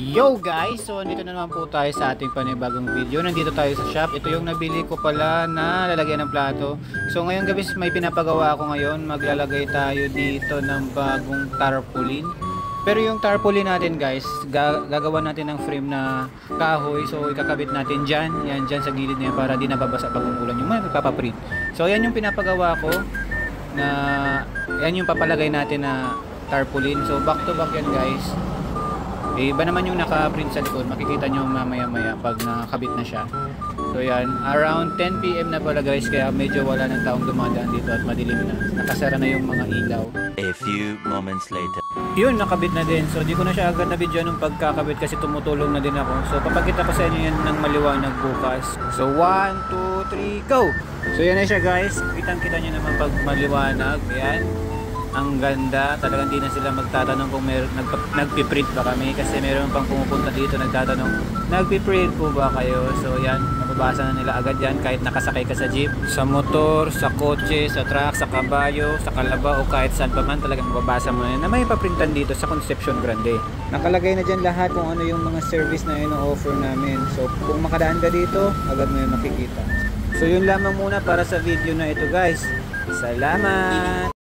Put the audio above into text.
Yo guys! So nandito na naman po tayo sa ating panibagong video. Nandito tayo sa shop. Ito yung nabili ko pala na lalagyan ng plato. So ngayong gabi may pinapagawa ako ngayon. Maglalagay tayo dito ng bagong tarpaulin. Pero yung tarpaulin natin guys, gagawa natin ng frame na kahoy. So ikakabit natin dyan. Yan dyan sa gilid niya para di nababasa pag umulan yung mga nagpapaprint. So yan yung pinapagawa ko. Yan yung papalagay natin na tarpaulin. So back to back yan guys. Iba naman yung naka-print sa likod, makikita nyo mamaya-maya pag nakabit na siya. So yan, around 10 PM na pala guys, kaya medyo wala ng taong dumadaan dito at madilim na. Nakasara na yung mga ilaw. A few moments later. Yun, nakabit na din. So di ko na siya agad na video nung pagkakabit kasi tumutulong na din ako. So papakita ko sa inyo yan ng maliwanag bukas. So 1, 2, 3, go! So yan na siya guys, kitang-kita nyo naman pag maliwanag. Yan. Ang ganda, talagang di na sila magtatanong kung nagpiprint ba kami kasi meron pang pumupunta dito nagtatanong, nagpiprint po ba kayo? So yan, mababasa na nila agad yan kahit nakasakay ka sa jeep, sa motor, sa kotse, sa truck, sa kabayo, sa kalabaw o kahit saan pa man, talagang mababasa mo na yan na may paprintan dito sa Concepcion Grande. Nakalagay na dyan lahat kung ano yung mga service na ino-offer namin. So kung makadaan ka dito, agad mo yung makikita. So yun lamang muna para sa video na ito guys. Salamat!